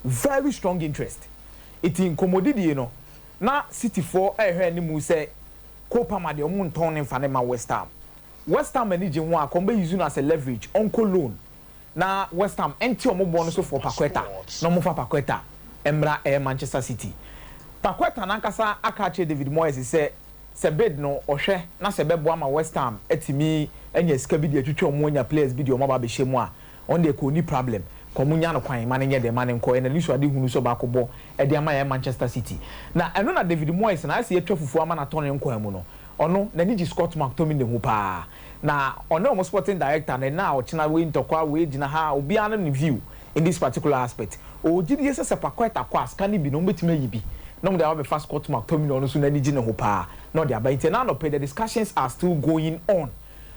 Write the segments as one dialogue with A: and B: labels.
A: very strong interest. It in commodity, you know. Na City for ni mu say Copa ma de omo nton ne fane ma West Ham. West Ham manage one kombe using as a leverage onko loan. Na West Ham enti omo bo no so for Paqueta. No mo fa Paqueta. Emra Manchester City. Paqueta na nkasa aka che David Moyes se bid no ohwe na se bebo ama West Ham etimi enya sika bi de atwitwa omo nya players bi de omo ba be hye mu a on de ko ni problem. Komunya no kwan ma nye de ma ne nko ena lisu ade hunu so ba akobɔ e de ama Manchester City na eno na David Moyes na ase etwa fufu ama na tone nko amu no ono na ni Scott McTominay hu pa na ono omo sporting director na o china we ntokwa we gina ha obi an no view in this particular aspect o gidi yesa se Paqueta kwa scan bi no betime yibi no de be fast Scott McTominay ono so na ni gina hu pa no de aba internal no pay the discussions are still going on.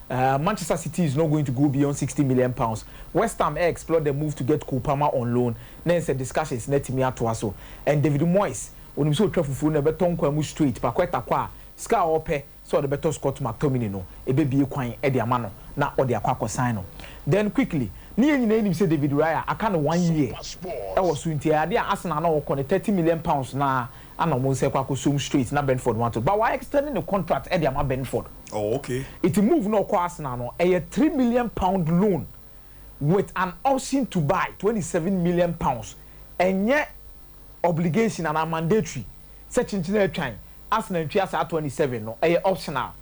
A: Manchester City is not going to go beyond 60 million pounds. West Ham explored the move to get Kopama on loan. Then said discussions net me at so. And David Moyes, when we saw Trefufu na beton kwa mu straight, Paqueta kwa ska ope so the better Scott McTominay no. Ebe bi kwan e de amano na o de akwa sign no. Then quickly, ni nyina ni say David Raya aka no 1 year. E was so ntia ade Arsenal na wo 30 million pounds na ana mo say kwa sum straight na Brentford want to. But why extending the contract e de ama Brentford?
B: Oh, okay.
A: It move no kwa Arsenal no a £3 million loan with an option to buy 27 million pounds. And yet obligation and a mandatory. Such in time Arsenal at 27 no a optional.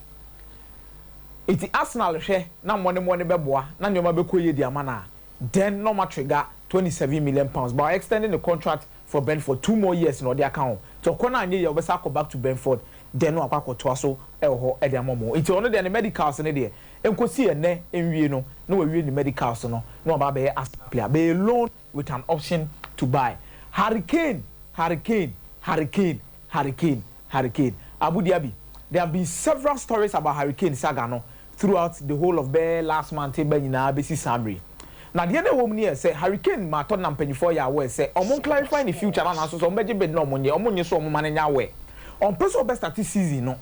A: It's Arsenal share na money beboa na nyoma be koye di amana. Then no trigger 27 million pounds. By extending the contract for Brentford 2 more years in the account. So kona anye you besa go back to Brentford. Then no akwa to so ho e de amomo. It's only the medicals ne de. Enkosi ene enwie no na we the medicals no na ba be as player be loan with an option to buy. Hurricane. Abu Dhabi. There have been several stories about Hurricane saga no throughout the whole of the last month be nyina be si samri. Na the other woman here say Hurricane ma Tottenham 24 year away say omo clarify in the future na so omo bed no omo so omo mananya away. On person best at this season no.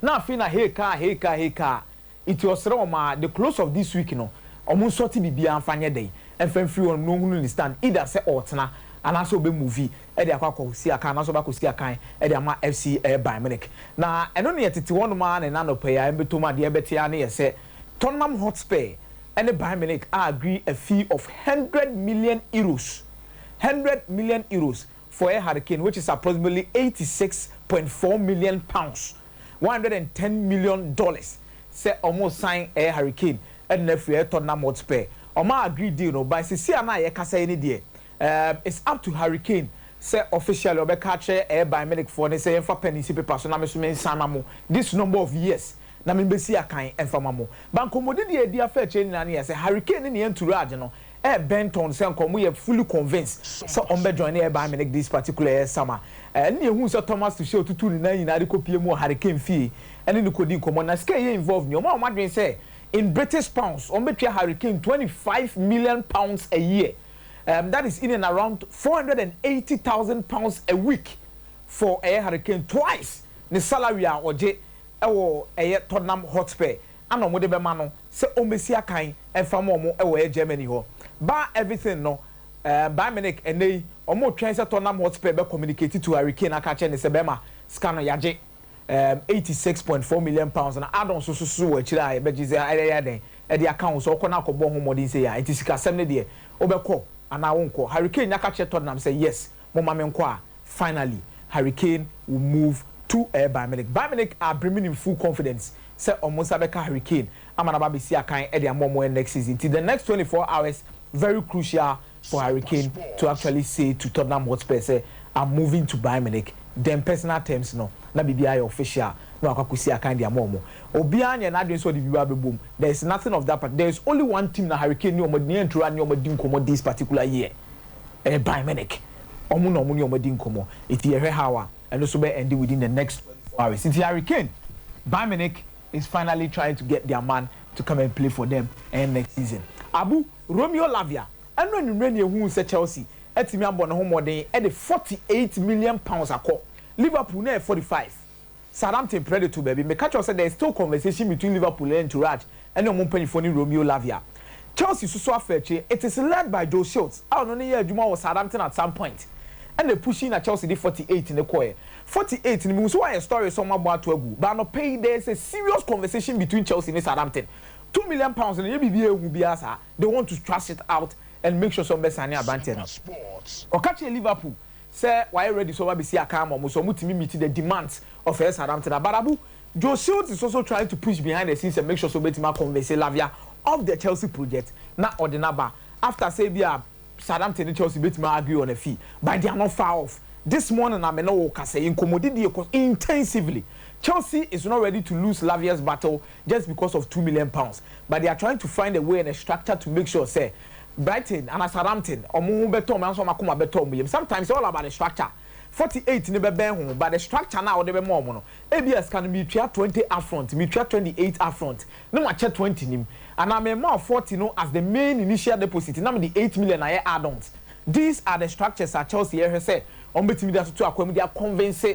A: Now fina heka it was wrong the close of this week no. Omo sorti bibia amfanye day. Enfan free on no hunu stand either say otna and also be movie e de akwa si aka na so ba ko si aka e de ama FC Bayern Munich. Na eno ne yetete one man na no pay ya betoma de betia na ye say Tottenham Hotspur and the Bayern Munich agree a fee of 100 million euros. 100 million euros for a Hurricane, which is approximately 86.4 million pounds. $110 million. Say almost sign a Hurricane and if we Tottenham Hotspur. Oma agree deal no by see na ye kasa any day. It's up to Hurricane. Say officially obe catch a Bayern Munich for ne say for penny paper so na me so me sanamo this number of years. Na me be see akan enfamamo. Banko modidi e dia fa che na ne say Hurricane ne entourage no. Benton say nkomo ye fully convinced so ombe join e Bayern Munich this particular summer. Ne hu so Thomas to show tutu ni na nyina de kopie mu Hurricane fee. Ene ni kodi nkomo na scale ye involve me. O ma madwen say in British pounds ombe twa Hurricane 25 million pounds a year. That is in and around 480,000 pounds a week for a Hurricane twice. The salary a oje ewo Tottenham Hotspur ana mo de be ma no se omesi akan enfam omo ewo Germany ho ba everything no Bayern Munich enei omo twen se Tottenham Hotspur be communicate to Hurricane aka che ne se be ma scan yaje 86.4 million pounds na add on so we chira e be gize ya den e de account so okona akobọ ho modin say ya itisika sem ne de obekọ ana wonko Hurricane aka che Tottenham say yes mo ma me nko a finally Hurricane will move to Bayern Munich. Bayern Munich are bringing in full confidence. Say almost Abeka Hurricane. Amana ba be see akan e de amomo next season. Till the next 24 hours very crucial for Hurricane to actually say to Tottenham Hotspur say I'm moving to Bayern Munich. Them personal terms no na bibia official no akwakusi akan de amomo. Obia nya na adwen so de bibia be boom. There is nothing of that but there is only one team na Hurricane ni omodin entura ni omodin komo this particular year. Bayern Munich. Omo no omo ni omodin komo. It ye how and also be ending within the next 24 hours. Since Hurricane, Bayern Munich is finally trying to get their man to come and play for them next season. Abu Romeo Lavia, and when you run who say Chelsea, etimi abon ho modern at the 48 million pounds a call. Liverpool na 45. Southampton Predator baby. Me catch us say there is still conversation between Liverpool and Entourage and no money for Romeo Lavia. Chelsea so afeche. It is led by Joe Schultz. I don't know Juma was Southampton at some point. And they pushing at Chelsea the 48 in the quarter. 48 in the so why a story somewhere about to go. But no pay there's a serious conversation between Chelsea and Southampton. £2 million and the BBA will be as they want to trash it out and make sure some best any advantage. Or catch Liverpool. Say why ready so we see a calm or so meet the demands of Southampton. But Abu Joe Schultz is also trying to push behind the scenes and make sure so Betima convince Lavia of the Chelsea project. Not ordinary. After say Southampton and Chelsea Betima agree on a fee, but they are not far off. This morning I'm no saying commodity intensively. Chelsea is not ready to lose Lavia's battle just because of £2 million, but they are trying to find a way and a structure to make sure say Brighton and Southampton or sometimes it's all about the structure. 48 in the home, but the structure now the more ABS can be 20 up front, me 28 up front. No much 20 nim, and I'm more 40 no as the main initial deposit. Now the 8 million I add-ons. These are the structures that Chelsea here say. On betimi that to acquire they are convinced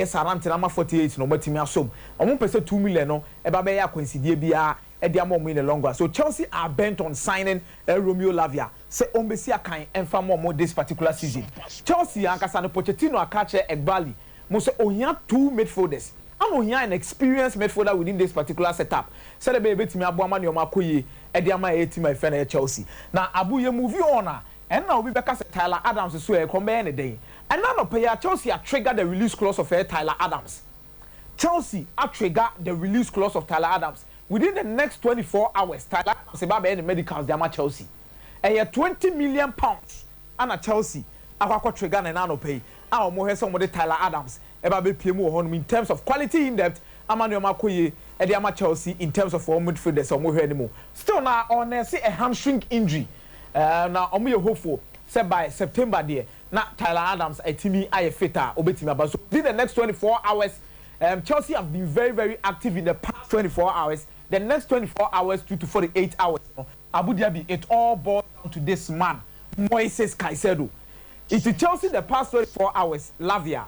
A: Southampton ama 48 no betimi asom. On person 2 million no e ba be ya coincide bia e dia more in the longer. So Chelsea are bent on signing Romeo Lavia. Say on besi akan emfa more this particular season. Chelsea ankasa no Pochettino akache Egbali. Mo say ohia 2 midfielders. I'm ohia an experienced midfielder within this particular setup. Say the baby betimi aboama ne omakoye e dia ma 80 my friend Chelsea. Now Abu ye move on and now we back as Tyler Adams so e come be any day. And now Chelsea are triggered the release clause of Tyler Adams. Chelsea are triggered the release clause of Tyler Adams. Within the next 24 hours, Tyler Adams about the medicals, they are Chelsea. And £20 million and a Chelsea, I trigger and now pay. Our more somebody Tyler Adams, about PMO in terms of quality in depth, Amano Makoye, and the Chelsea in terms of form midfielders or more anymore. Still now on a hamstring injury. Now I'm hopeful. Said by September there. Now Tyler Adams a team I fitter obetima but so in the next 24 hours Chelsea have been very very active in the past 24 hours. The next 24 hours to 48 hours Abu Dhabi it all boils down to this man Moises Caicedo. It's Chelsea the past 24 hours Lavia.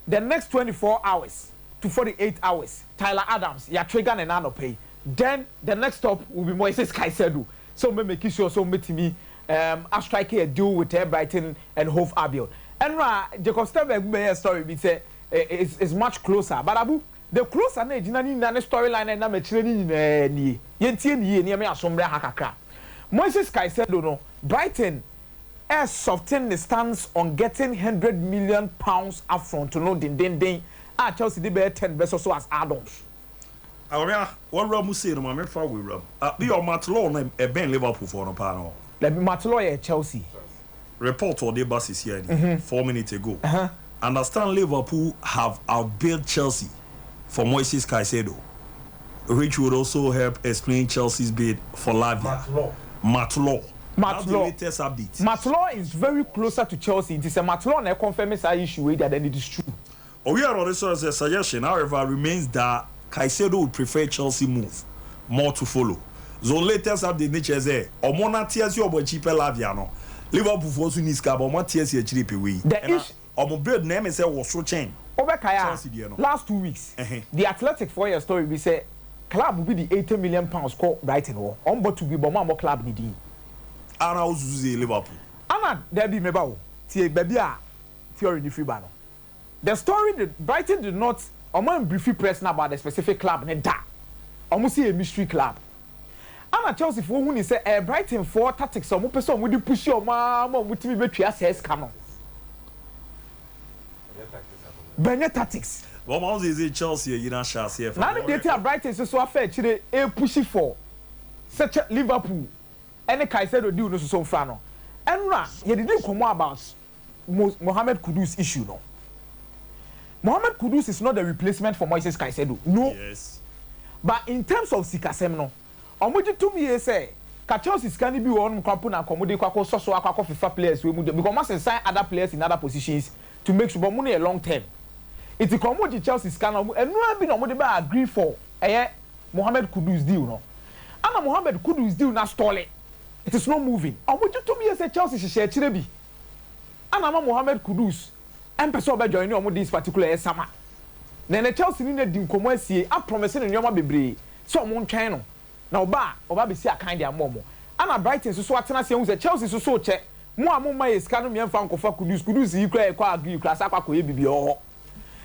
A: The next 24 hours to 48 hours Tyler Adams ya trigger and nano pay. Then the next stop will be Moises Caicedo. So me make sure so me I strike a deal with Brighton and Hove Albion. And Jacob Steinberg story we say is much closer. But Abu, the closer na storyline and na me training ni yentie ni me asombre hakakra. Moises Caicedo no Brighton has softened the stance on getting £100 million up front to know den Chelsea dey bear 10 best also as add-ons.
B: What Ramu say no me fa we Ram. Be your Matlow na e ben Liverpool for no pa no.
A: Let me Matlow Chelsea.
B: Report or the bus is here 4 minutes ago. Understand Liverpool have outbid Chelsea for Moises Caicedo, which would also help explain Chelsea's bid for Lavia. Matlow. That's the latest update.
A: Matlow is very closer to Chelsea. It is a Matlow that confirms that issue that it is true.
B: We are also as a suggestion, however, remains that Caicedo would prefer Chelsea move more to follow. The latest update nature is Omona tears you about cheaper Lavia no. Liverpool for Sunis Cab or tears your cheap away.
A: The issue
B: bird name is was so chain.
A: Last 2 weeks, the Athletic 4 year story we say club will be the £80 million called Brighton or on board to be Bomamo club needing.
B: And I was Liverpool.
A: Anna, there be mebao. Tie baby theory the free banner. The story that Brighton did not briefly press about the specific club and that almost a mystery club. Anna Chelsea for who say Brighton for tactics some person would push your mama with me between says come on. Benya tactics.
B: What was is Chelsea you know shall say.
A: Now the data Brighton so affair chire e push for such Liverpool. Any Caicedo deal no so far no. Enra ye didn't come about Mohamed Kudus issue no. Mohamed Kudus is not the replacement for Moises Caicedo. No.
B: Yes.
A: But in terms of Sikasem no, omoji to me say Chelsea can be one company and commodity kwako so akwa FIFA players we because must sign other players in other positions to make sure money a long term. It's commodity Chelsea can and no be no agree for Mohamed Kudus deal no. And Mohamed Kudus deal na stall it. It is not moving. Omoji to me say Chelsea share chirebi. And Mohamed Kudus and person be join you this particular summer. Then the Chelsea need dim komo asie a promising nyoma bebre so mo ntwen no na oba be see a kind of momo ana Brighton so atena se hu se Chelsea so che mo amoma yeska no memfa nkofa kudus yi kra e kwa agree kra sa kwa ye bibi ho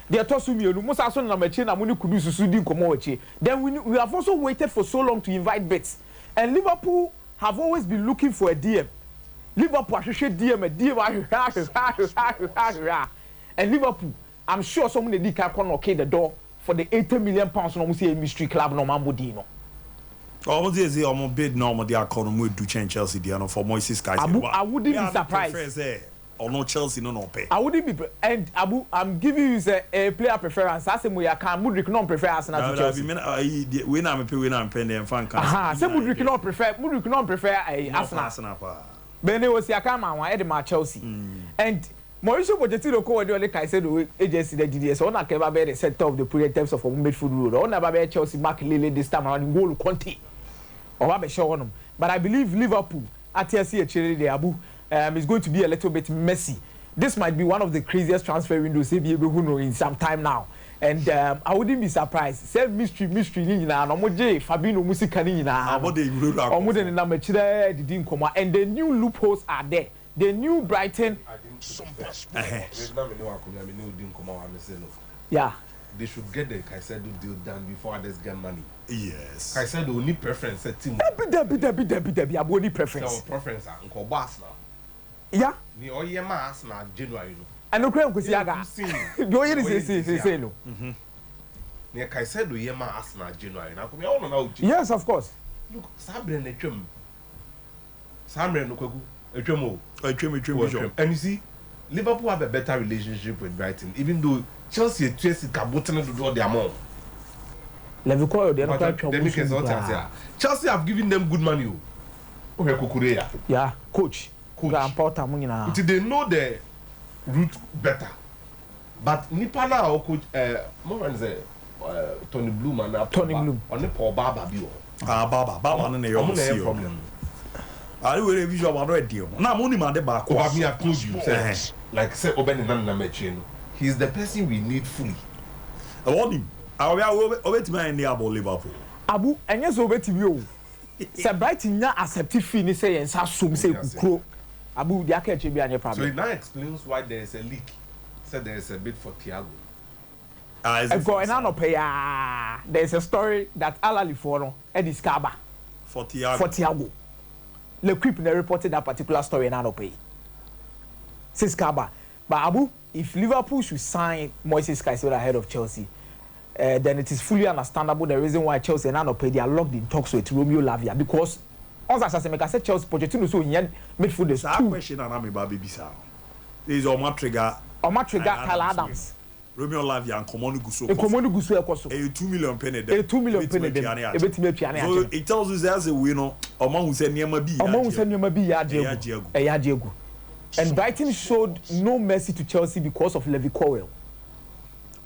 A: de to so mienu mo sa so na machi na mo ni kudus so di nkomo wachi then we have also waited for so long to invite bets and Liverpool have always been looking for a DM. Liverpool ahwehwe DM and Liverpool I'm sure someone dey can knock the door for the 80 million pounds no mo say mystery club no mambo di no.
B: Almost as I'm bid normal the economy do change Chelsea the for Moises guys.
A: I wouldn't be surprised.
B: Or no Chelsea no pay.
A: I wouldn't be and Abu I'm giving you a player preference. I say we can Mudryk non prefer Arsenal to Chelsea.
B: We na me pay we na pay them fan can.
A: Say Mudryk non prefer Arsenal. Bene was ya come and one my Chelsea. And Mauricio Pochettino ko wadi ole kai said agency the DDS on akeba be the center of the project in terms of midfield role. On never be Chelsea Mark Lele this time around goal Conte. Or be sure on. But I believe Liverpool at TSC actually the Abu is going to be a little bit messy. This might be one of the craziest transfer windows in some time now. And I wouldn't be surprised. Say mystery ni na no moje Fabinho Musika ni na. And the new loopholes are there. The new Brighton yeah.
C: They should get the Caicedo deal done before others get money.
B: Yes.
C: Caicedo only preference a team.
A: Debi abodi preference.
C: So preference unko Arsenal.
A: Yeah.
C: Ni oyema Arsenal January no.
A: And no crane kwesi aga. Do you say no?
C: Ni Caicedo yema Arsenal January. Na come ya na uchi.
A: Yes, of course.
C: Look, Sabre na twem. Sabre no kwagu. Etwem o.
B: Etwem.
C: And you see, Liverpool have a better relationship with Brighton, even though Chelsea kabutene do their amount. Chelsea have given them good money.
A: Yeah, coach.
C: They know the route better. But Nipana or coach Tony Bloom and
A: Tony Bloom
C: on the poor Baba Bio.
B: Baba no problem. I will visual about red deal. Now money man the back.
C: I mean, I told you, like say Oben and he's the person we need fully.
B: I want him. I will wait my in the about Liverpool.
A: Abu, and yes, over to you. Sir Brighton na accepted fee say and some say kukro. Abu, the catch be any problem.
C: So it now explains why there is a leak. Said there is a bid for Thiago.
A: There's a story that Alali for Eddie Scaba
B: for Thiago.
A: Le Creep reported that particular story and I don't pay. Says Kaba. But Abu, if Liverpool should sign Moises Caicedo ahead of Chelsea, then it is fully understandable the reason why Chelsea and I don't pay. They are locked in talks with Romeo Lavia because, as I said, Chelsea Pochettino so in midfielders.
B: That question and I'm baby bisa. There is Omar Trigger,
A: Kyle Adams.
B: Romeo Lavia and Komonu Guso.
A: Komonu Guso ekoso.
B: A 2 million penny.
A: A 2 million penny.
B: So it tells us there's a winner. Among who said Niama B.
A: And Brighton showed no mercy to Chelsea because of Levi Colwill.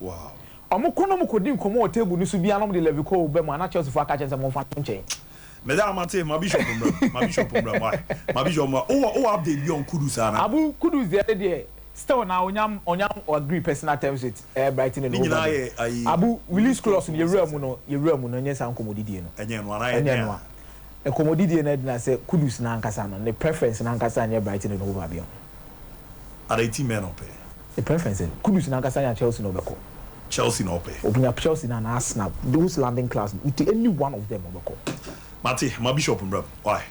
B: Wow.
A: Amukono mukodi nkomo table ni so bia no de Levi Colwill be mo na Chelsea for catch them for nchen.
B: Madam Mate, my bishop, my bishop, oh, update you on Kudus.
A: Abu Kudus the other day. Still now onyam or agree personal terms with Brighton and Abu release clause in your room no nyesa nkomodidie no
B: enye no
A: e komodidie na say Kudus na ankasa no the preference na ankasa nya Brighton and over bia
B: are 18 men up
A: the preference Kudus na ankasa nya Chelsea no beko
B: Chelsea no pay
A: obunya Chelsea na Arsenal those landing class with any one of them obeko
B: Mate my bishop bro why